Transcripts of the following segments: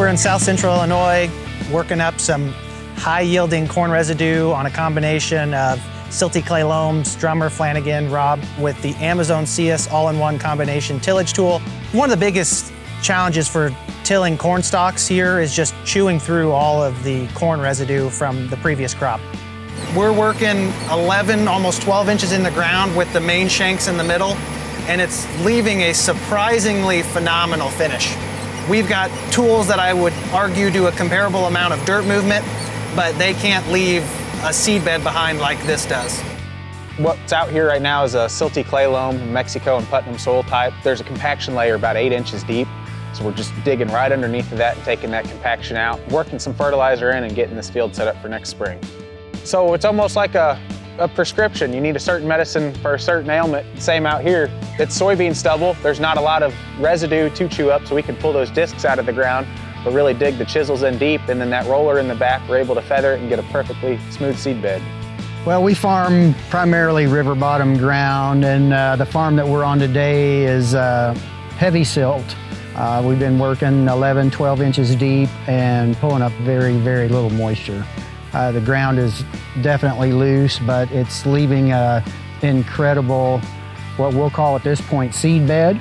We're in South Central Illinois, working up some high-yielding corn residue on a combination of silty clay loams, Drummer, Flanagan, Rob, with the Amazon Ceus all-in-one combination tillage tool. One of the biggest challenges for tilling corn stalks here is just chewing through all of the corn residue from the previous crop. We're working 11, almost 12 inches in the ground with the main shanks in the middle, and it's leaving a surprisingly phenomenal finish. We've got tools that I would argue do a comparable amount of dirt movement, but they can't leave a seed bed behind like this does. What's out here right now is a silty clay loam, Mexico and Putnam soil type. There's a compaction layer about 8 inches deep, so we're just digging right underneath of that and taking that compaction out, working some fertilizer in and getting this field set up for next spring. So it's almost like a prescription. You need a certain medicine for a certain ailment. Same out here. It's soybean stubble. There's not a lot of residue to chew up, so we can pull those discs out of the ground, but really dig the chisels in deep, and then that roller in the back, we're able to feather it and get a perfectly smooth seed bed. Well, we farm primarily river bottom ground, and the farm that we're on today is heavy silt. We've been working 11, 12 inches deep and pulling up very, very little moisture. The ground is definitely loose, but it's leaving an incredible, what we'll call at this point, seed bed.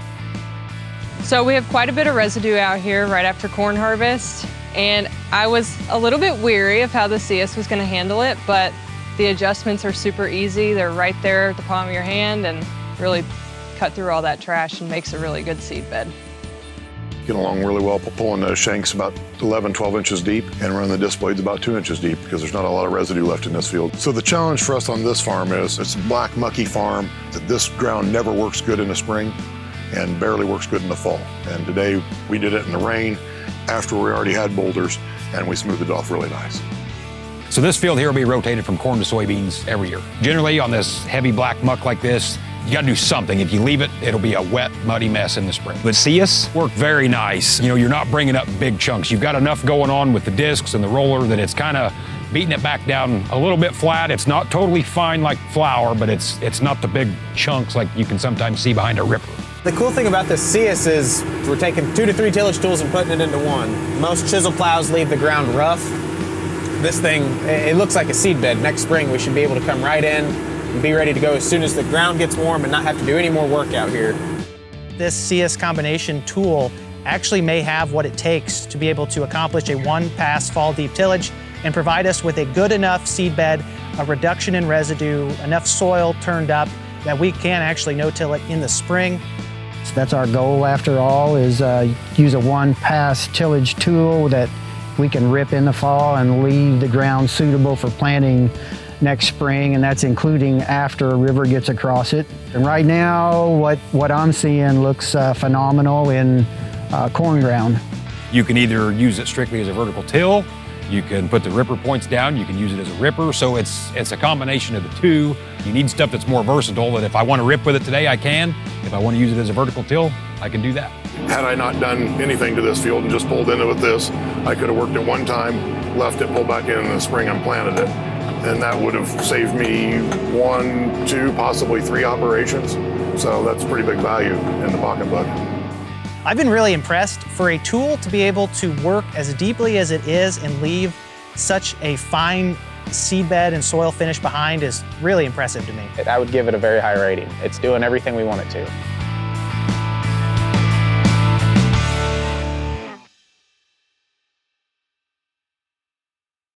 So we have quite a bit of residue out here right after corn harvest, and I was a little bit weary of how the Ceus was going to handle it, but the adjustments are super easy. They're right there at the palm of your hand and really cut through all that trash and makes a really good seed bed. Get along really well pulling those shanks about 11, 12 inches deep and running the disc blades about 2 inches deep because there's not a lot of residue left in this field. So the challenge for us on this farm is it's a black mucky farm, that this ground never works good in the spring and barely works good in the fall. And today we did it in the rain after we already had boulders, and we smoothed it off really nice. So this field here will be rotated from corn to soybeans every year. Generally on this heavy black muck like this, you gotta do something. If you leave it, it'll be a wet, muddy mess in the spring. But Ceus worked very nice. You know, you're not bringing up big chunks. You've got enough going on with the discs and the roller that it's kind of beating it back down a little bit flat. It's not totally fine like flour, but it's not the big chunks like you can sometimes see behind a ripper. The cool thing about this Ceus is we're taking 2 to 3 tillage tools and putting it into one. Most chisel plows leave the ground rough. This thing, it looks like a seed bed. Next spring we should be able to come right in and be ready to go as soon as the ground gets warm and not have to do any more work out here. This Ceus combination tool actually may have what it takes to be able to accomplish a one-pass fall deep tillage and provide us with a good enough seed bed, a reduction in residue, enough soil turned up that we can actually no-till it in the spring. So that's our goal after all, is use a one-pass tillage tool that we can rip in the fall and leave the ground suitable for planting next spring, and that's including after a river gets across it. And right now, what I'm seeing looks phenomenal in corn ground. You can either use it strictly as a vertical till, you can put the ripper points down, you can use it as a ripper, so it's a combination of the two. You need stuff that's more versatile, that if I want to rip with it today, I can. If I want to use it as a vertical till, I can do that. Had I not done anything to this field and just pulled into it with this, I could have worked it one time, left it, pulled back in the spring and planted it. And that would have saved me 1, 2, possibly 3 operations. So that's pretty big value in the pocketbook. I've been really impressed. For a tool to be able to work as deeply as it is and leave such a fine seed bed and soil finish behind is really impressive to me. I would give it a very high rating. It's doing everything we want it to.